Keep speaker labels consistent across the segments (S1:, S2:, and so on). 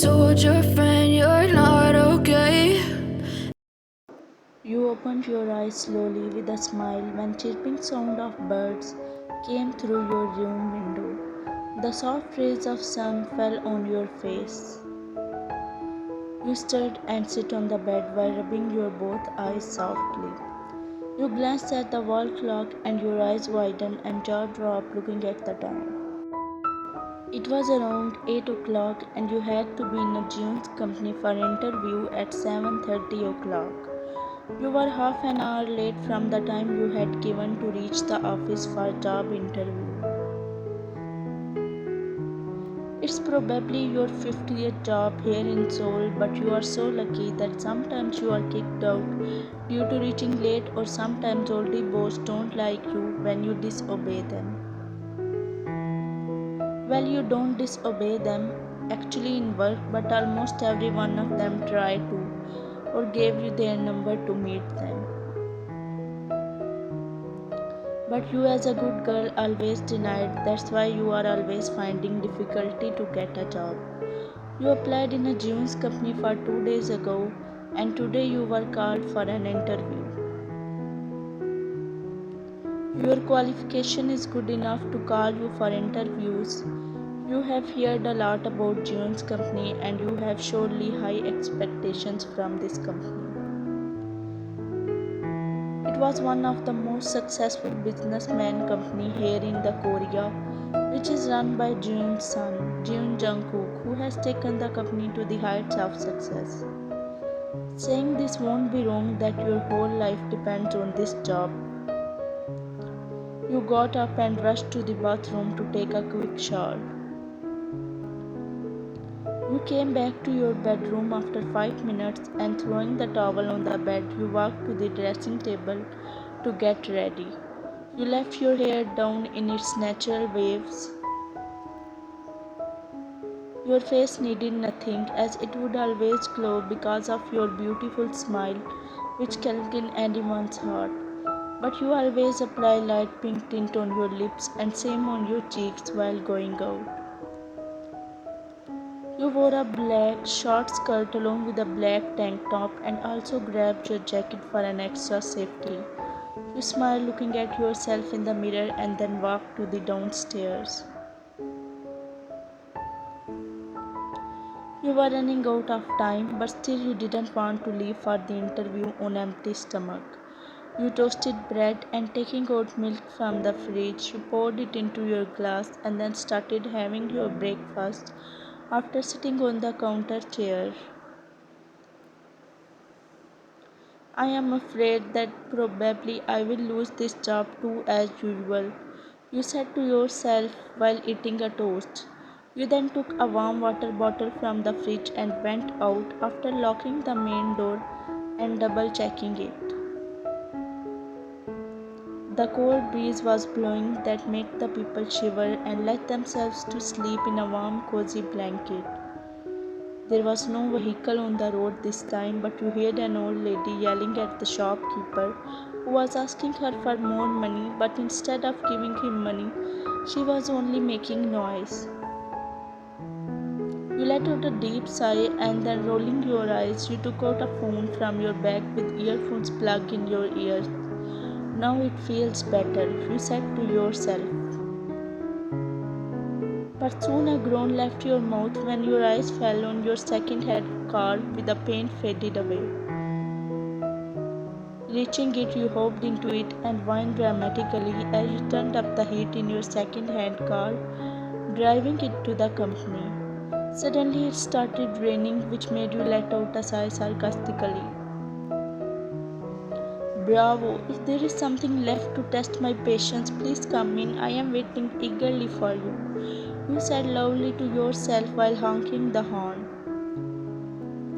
S1: told your friend you're not okay.
S2: You opened your eyes slowly with a smile when chirping sound of birds came through your room window. The soft rays of sun fell on your face. You stirred and sit on the bed while rubbing your both eyes softly. You glanced at the wall clock and your eyes widened and jaw dropped looking at the time. It was around 8 o'clock and you had to be in a Jeon's company for an interview at 7:30 o'clock. You were half an hour late from the time you had given to reach the office for a job interview. It's probably your 50th job here in Seoul, but you are so lucky that sometimes you are kicked out due to reaching late, or sometimes oldie boss don't like you when you disobey them. Well, you don't disobey them actually in work, but almost every one of them try to or gave you their number to meet them. But you as a good girl always denied, that's why you are always finding difficulty to get a job. You applied in a Jeon's company for 2 days ago and today you were called for an interview. Your qualification is good enough to call you for interviews. You have heard a lot about Jeon's company and you have surely high expectations from this company. It was one of the most successful businessman company here in the Korea, which is run by Jeon's son, Jeon Jungkook, who has taken the company to the heights of success. Saying this won't be wrong that your whole life depends on this job. You got up and rushed to the bathroom to take a quick shower. You came back to your bedroom after 5 minutes and throwing the towel on the bed, you walked to the dressing table to get ready. You left your hair down in its natural waves. Your face needed nothing as it would always glow because of your beautiful smile which can win anyone's heart. But you always apply light pink tint on your lips and same on your cheeks while going out. You wore a black short skirt along with a black tank top and also grabbed your jacket for an extra safety. You smiled looking at yourself in the mirror and then walked to the downstairs. You were running out of time, but still you didn't want to leave for the interview on empty stomach. You toasted bread and taking out milk from the fridge, you poured it into your glass and then started having your breakfast after sitting on the counter chair. I am afraid that probably I will lose this job too as usual, you said to yourself while eating a toast. You then took a warm water bottle from the fridge and went out after locking the main door and double checking it. The cold breeze was blowing that made the people shiver and let themselves to sleep in a warm cozy blanket. There was no vehicle on the road this time, but you heard an old lady yelling at the shopkeeper who was asking her for more money, but instead of giving him money, she was only making noise. You let out a deep sigh and then rolling your eyes, you took out a phone from your bag with earphones plugged in your ears. Now it feels better, you said to yourself. But soon a groan left your mouth when your eyes fell on your second-hand car with the paint faded away. Reaching it, you hopped into it and whined dramatically as you turned up the heat in your second-hand car, driving it to the company. Suddenly it started raining, which made you let out a sigh sarcastically. Bravo! If there is something left to test my patience, please come in. I am waiting eagerly for you, you said loudly to yourself while honking the horn.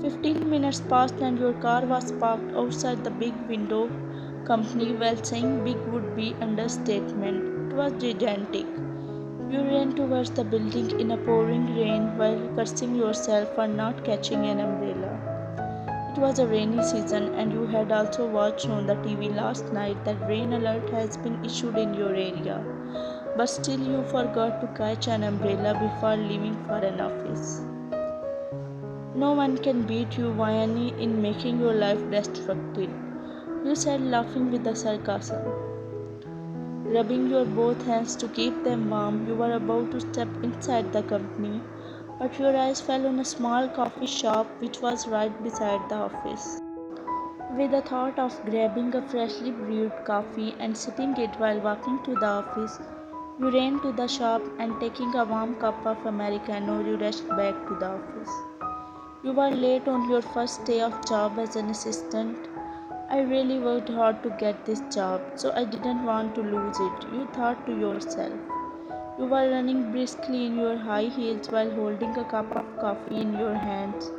S2: 15 minutes passed and your car was parked outside the big window company. Well, saying big would be understatement. It was gigantic. You ran towards the building in a pouring rain while cursing yourself for not catching an umbrella. It was a rainy season and you had also watched on the TV last night that rain alert has been issued in your area. But still you forgot to catch an umbrella before leaving for an office. No one can beat you, Vayani, in making your life destructive, you said, laughing with the sarcasm. Rubbing your both hands to keep them warm, you were about to step inside the company, but your eyes fell on a small coffee shop which was right beside the office. With the thought of grabbing a freshly brewed coffee and sipping it while walking to the office, you ran to the shop and taking a warm cup of Americano, you rushed back to the office. You were late on your first day of job as an assistant. I really worked hard to get this job, so I didn't want to lose it, you thought to yourself. You were running briskly in your high heels while holding a cup of coffee in your hands,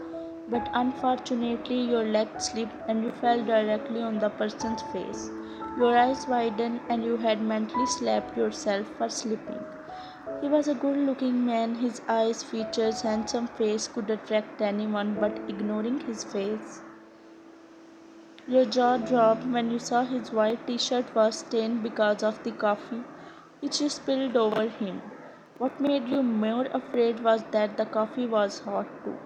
S2: but unfortunately your leg slipped and you fell directly on the person's face. Your eyes widened and you had mentally slapped yourself for slipping. He was a good-looking man. His eyes, features, handsome face could attract anyone, but ignoring his face, your jaw dropped when you saw his white t-shirt was stained because of the coffee which you spilled over him. What made you more afraid was that the coffee was hot too.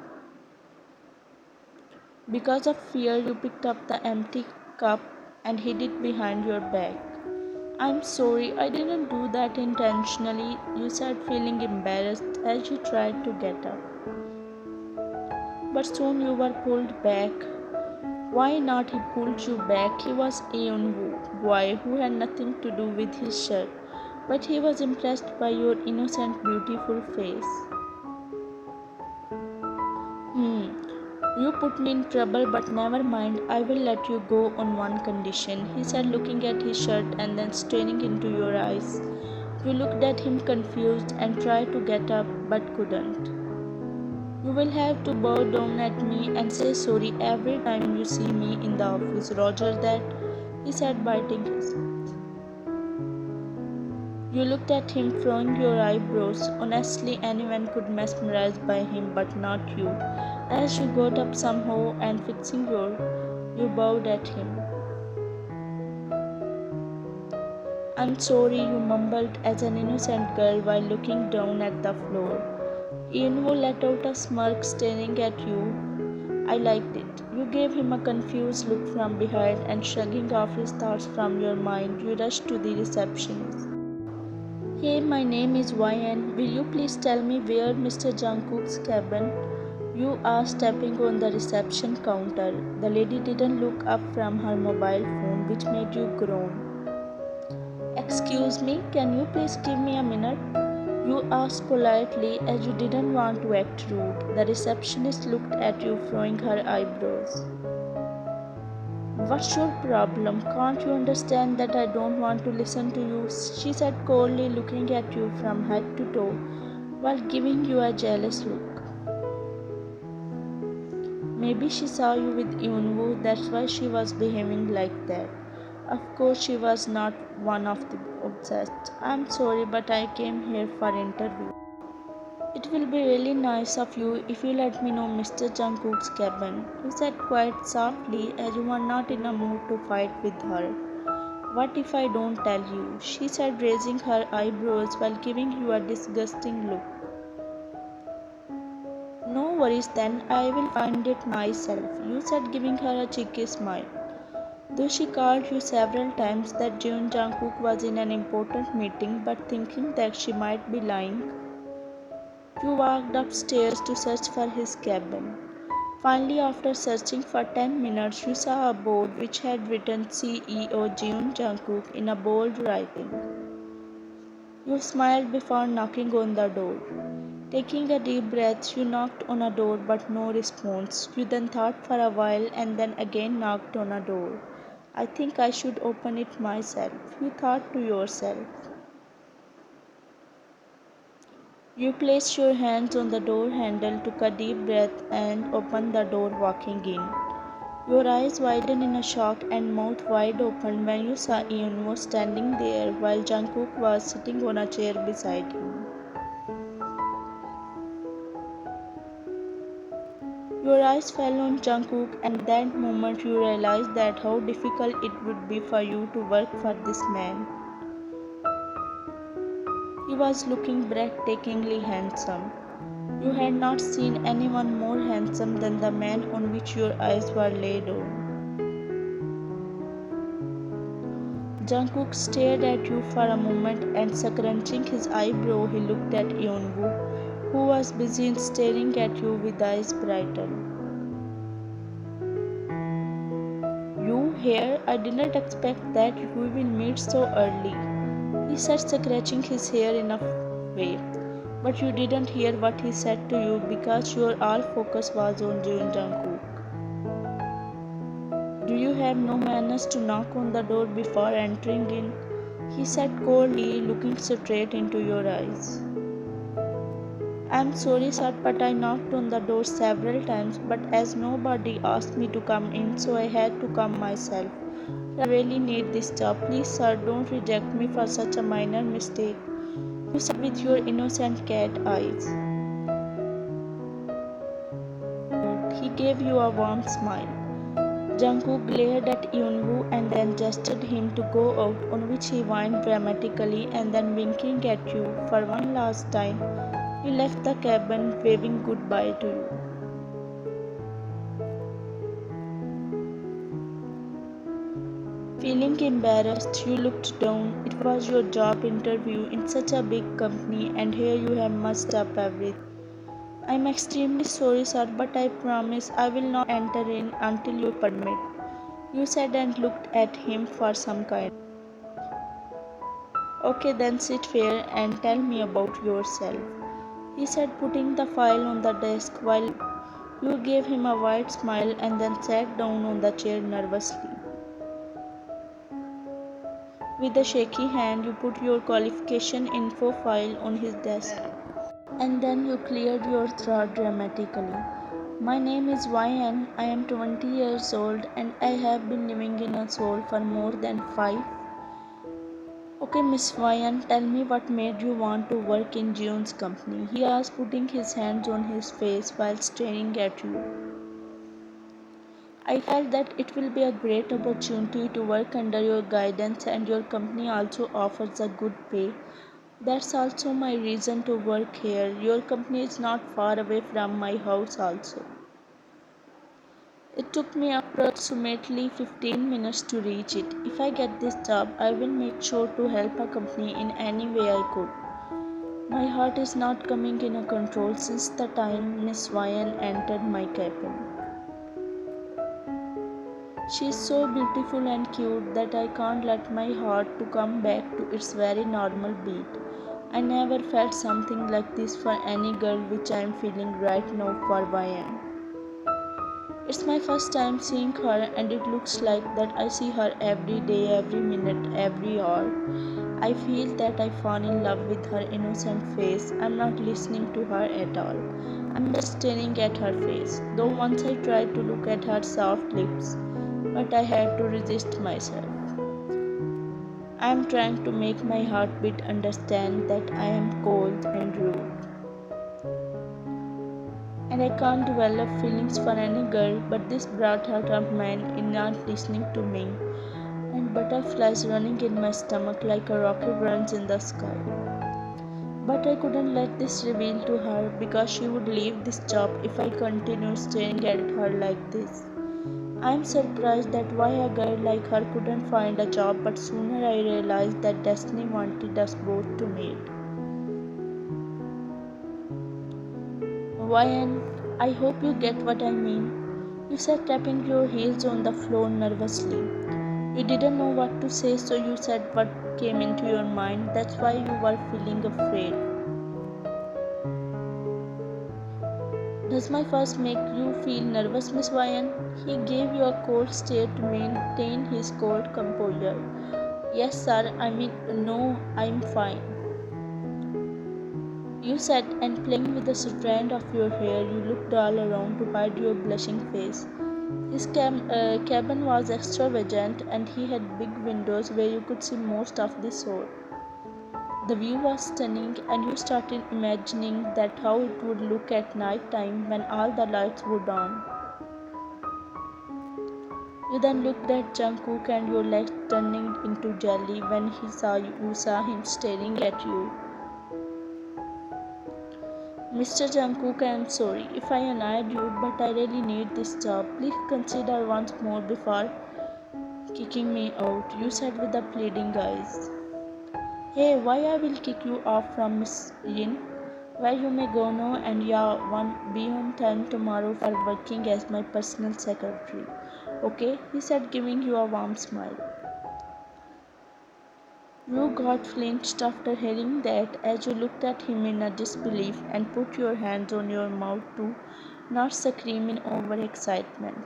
S2: Because of fear, you picked up the empty cup and hid it behind your back. I'm sorry, I didn't do that intentionally, you said, feeling embarrassed as you tried to get up. But soon you were pulled back. Why not? He pulled you back. He was a young boy who had nothing to do with his shirt, but he was impressed by your innocent, beautiful face. You put me in trouble, but never mind. I will let you go on one condition, he said, looking at his shirt and then staring into your eyes. You looked at him confused and tried to get up but couldn't. You will have to bow down at me and say sorry every time you see me in the office. Roger that, he said, biting his lip. You looked at him, furrowing your eyebrows. Honestly, anyone could mesmerize by him, but not you. As you got up somehow and you bowed at him. I'm sorry, you mumbled as an innocent girl while looking down at the floor. Ianwo let out a smirk, staring at you. I liked it. You gave him a confused look from behind, and shrugging off his thoughts from your mind, you rushed to the receptionist. Hey, my name is YN. Will you please tell me where Mr. Jungkook's cabin? You asked, tapping on the reception counter. The lady didn't look up from her mobile phone, which made you groan. Excuse me, can you please give me a minute? You asked politely as you didn't want to act rude. The receptionist looked at you, furrowing her eyebrows. What's your problem? Can't you understand that I don't want to listen to you? She said coldly, looking at you from head to toe while giving you a jealous look. Maybe she saw you with Yunwoo, that's why she was behaving like that. Of course, she was not one of the obsessed. I'm sorry, but I came here for interview. It will be really nice of you if you let me know Mr. Jungkook's cabin, he said quite softly as you were not in a mood to fight with her. What if I don't tell you? She said, raising her eyebrows while giving you a disgusting look. No worries then, I will find it myself, you said, giving her a cheeky smile. Though she called you several times that Jeon Jungkook was in an important meeting, but thinking that she might be lying, you walked upstairs to search for his cabin. Finally, after searching for 10 minutes, you saw a board which had written CEO Jeon Jungkook in a bold writing. You smiled before knocking on the door. Taking a deep breath, you knocked on a door but no response. You then thought for a while and then again knocked on a door. I think I should open it myself, you thought to yourself. You placed your hands on the door handle, took a deep breath, and opened the door, walking in. Your eyes widened in a shock and mouth wide open when you saw Eunwoo standing there while Jungkook was sitting on a chair beside him. Your eyes fell on Jungkook, and that moment you realized that how difficult it would be for you to work for this man. He was looking breathtakingly handsome. You had not seen anyone more handsome than the man on which your eyes were laid on. Jungkook stared at you for a moment and scrunching his eyebrow he looked at Yeonwoo, who was busy in staring at you with eyes brightened. You here? I didn't expect that we will meet so early, he said, scratching his hair in a way. But you didn't hear what he said to you because your all focus was on Jeon Jungkook. Do you have no manners to knock on the door before entering in? He said coldly, looking straight into your eyes. I'm sorry, sir, but I knocked on the door several times, but as nobody asked me to come in, so I had to come myself. I really need this job. Please, sir, don't reject me for such a minor mistake, you said with your innocent cat eyes. He gave you a warm smile. Jungkook glared at Yeonwoo and then gestured him to go out, on which he whined dramatically and then winking at you for one last time. He left the cabin waving goodbye to you. Feeling embarrassed, you looked down. It was your job interview in such a big company and here you have messed up everything. I'm extremely sorry, sir, but I promise I will not enter in until you permit, you said and looked at him for some kind. Okay, then sit here and tell me about yourself, he said, putting the file on the desk while you gave him a wide smile and then sat down on the chair nervously. With a shaky hand, you put your qualification info file on his desk. And then you cleared your throat dramatically. My name is YN, I am 20 years old and I have been living in a Seoul for more than 5. Okay, Miss YN, tell me what made you want to work in Jeon's company, he asked, putting his hands on his face while staring at you. I felt that it will be a great opportunity to work under your guidance and your company also offers a good pay. That's also my reason to work here. Your company is not far away from my house also. It took me approximately 15 minutes to reach it. If I get this job, I will make sure to help a company in any way I could. My heart is not coming in a control since the time Miss Ryan entered my cabin. She is so beautiful and cute that I can't let my heart to come back to its very normal beat. I never felt something like this for any girl which I am feeling right now for YN. It's my first time seeing her and it looks like that I see her every day, every minute, every hour. I feel that I fall in love with her innocent face. I'm not listening to her at all. I'm just staring at her face. Though once I tried to look at her soft lips, but I had to resist myself. I am trying to make my heartbeat understand that I am cold and rude. And I can't develop feelings for any girl, but this brat-heart of mine is not listening to me. And butterflies running in my stomach like a rocket runs in the sky. But I couldn't let this reveal to her because she would leave this job if I continued staring at her like this. I am surprised that why a girl like her couldn't find a job, but sooner I realized that destiny wanted us both to meet. YN, I hope you get what I mean, you said, tapping your heels on the floor nervously. You didn't know what to say, so you said what came into your mind. That's why you were feeling afraid. Does my first make you feel nervous, Miss YN? He gave you a cold stare to maintain his cold composure. Yes, sir, no, I'm fine, you said, and playing with the strand of your hair, you looked all around to hide your blushing face. His cabin was extravagant and he had big windows where you could see most of the Seoul. The view was stunning and you started imagining that how it would look at night time when all the lights would on. You then looked at Jungkook and your legs turning into jelly when you saw him staring at you. Mr. Jungkook, I am sorry if I annoyed you, but I really need this job. Please consider once more before kicking me out, you said with the pleading eyes. Hey, why I will kick you off from Miss Yin? Where you may go now and be on time tomorrow for working as my personal secretary. Okay, he said, giving you a warm smile. You got flinched after hearing that as you looked at him in a disbelief and put your hands on your mouth to not scream in overexcitement.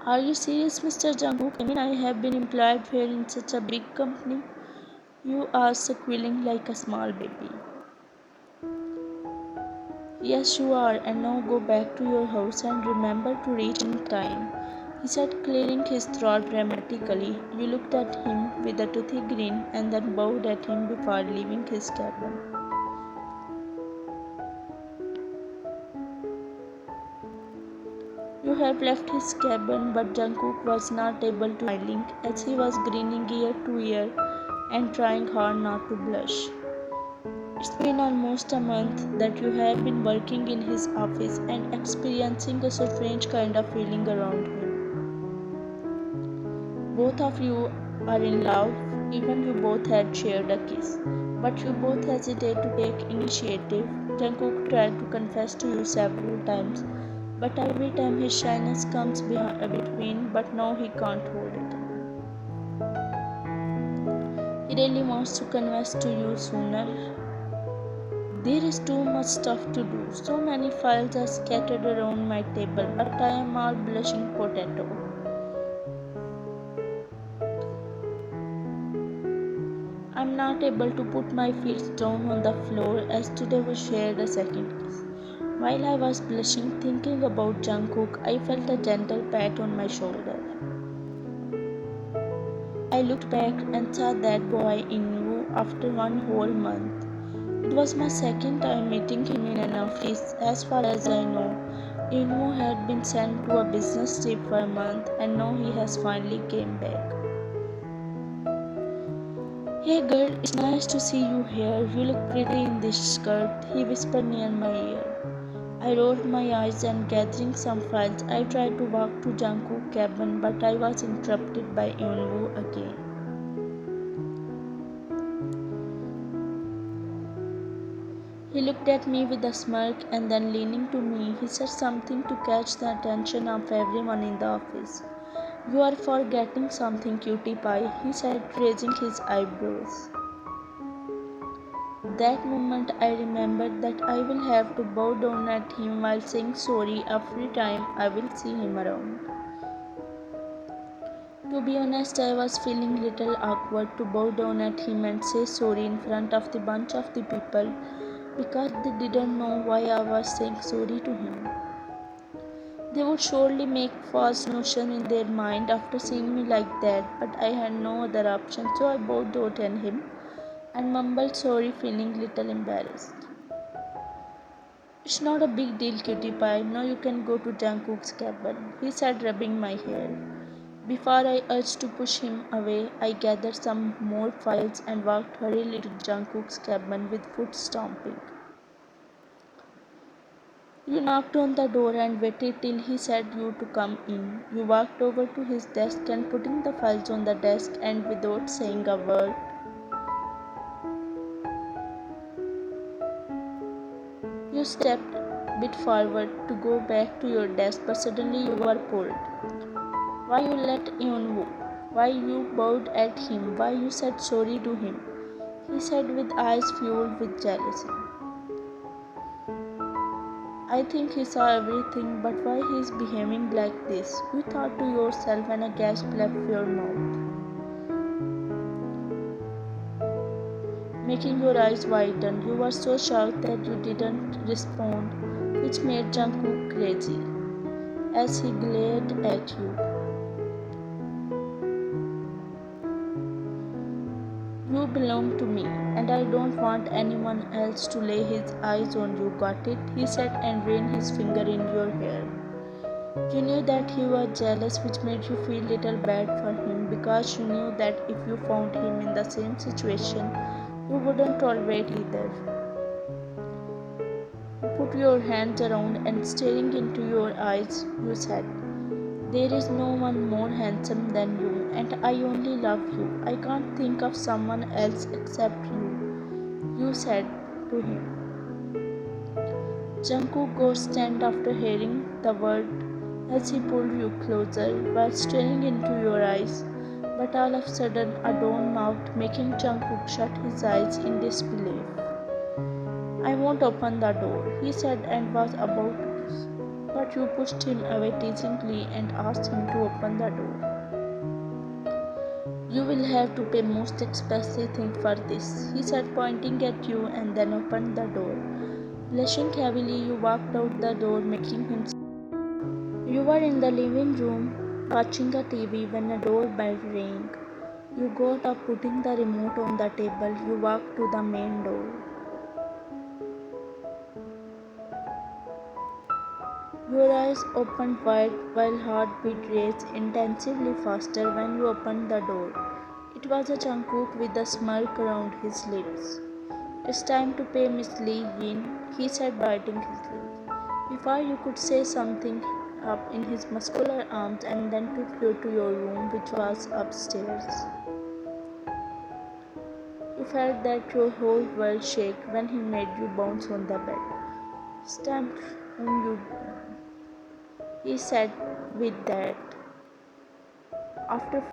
S2: Are you serious, Mr. Jungkook? I mean, I have been employed here in such a big company. You are squealing like a small baby. Yes, you are, and now go back to your house and remember to reach in time, he said, clearing his throat dramatically. You looked at him with a toothy grin and then bowed at him before leaving his cabin. You have left his cabin, but Jungkook was not able to smiling as he was grinning ear to ear and trying hard not to blush. It's been almost a month that you have been working in his office and experiencing a strange kind of feeling around him. Both of you are in love, even you both had shared a kiss. But you both hesitate to take initiative. Jungkook tried to confess to you several times, but every time his shyness comes between, but now he can't hold it. He really wants to confess to you sooner. There is too much stuff to do. So many files are scattered around my table, but I am all blushing potato. I'm not able to put my feet down on the floor as today we shared a second kiss. While I was blushing, thinking about Jungkook, I felt a gentle pat on my shoulder. I looked back and saw that boy in you after one whole month. It was my second time meeting him in an office. As far as I know, Inmu had been sent to a business trip for a month and now he has finally came back. Hey girl, it's nice to see you here. You look pretty in this skirt, he whispered near my ear. I rolled my eyes and gathering some files, I tried to walk to Jungkook's cabin but I was interrupted by Inmu again. He looked at me with a smirk and then leaning to me, he said something to catch the attention of everyone in the office. You are forgetting something, cutie pie, he said, raising his eyebrows. That moment I remembered that I will have to bow down at him while saying sorry every time I will see him around. To be honest, I was feeling little awkward to bow down at him and say sorry in front of the bunch of the people because they didn't know why I was saying sorry to him. They would surely make false notion in their mind after seeing me like that, but I had no other option, so I bowed down at him and mumbled sorry, feeling little embarrassed. It's not a big deal, cutie pie. Now you can go to Jungkook's cabin, he said, rubbing my hair. Before I urged to push him away, I gathered some more files and walked hurriedly to Jungkook's cabin with foot stomping. You knocked on the door and waited till he said you to come in. You walked over to his desk and putting the files on the desk and without saying a word, you stepped a bit forward to go back to your desk, but suddenly you were pulled. Why you let Yeonwoo? Why you bowed at him? Why you said sorry to him? He said with eyes fueled with jealousy. I think he saw everything, but why he is behaving like this? You thought to yourself and a gasp left your mouth, making your eyes widen. You were so shocked that you didn't respond, which made Jungkook crazy as he glared at you. You belong to me, and I don't want anyone else to lay his eyes on you, got it? He said and ran his finger in your hair. You knew that he was jealous, which made you feel little bad for him because you knew that if you found him in the same situation, you wouldn't tolerate either. put your hands around and staring into your eyes, you said, "There is no one more handsome than you, and I only love you. I can't think of someone else except you," you said to him. Jungkook got stunned after hearing the word as he pulled you closer while staring into your eyes, but all of a sudden a door knocked, making Jungkook shut his eyes in disbelief. "I won't open the door," he said and was about to, but you pushed him away teasingly and asked him to open the door. "You will have to pay most expensive thing for this," he said, pointing at you, and then opened the door. Blushing heavily, you walked out the door, making him stop. You were in the living room watching a TV when a doorbell rang. You got up, putting the remote on the table. You walked to the main door. Your eyes opened wide while heartbeat raced intensively faster when you opened the door. It was a Jungkook with a smirk around his lips. "It's time to pay Miss Lee Yin," he said, biting his lips, before you could say something up in his muscular arms, and then took you to your room, which was upstairs. You felt that your whole world shake when he made you bounce on the bed. "Stamped on you," he said with that. After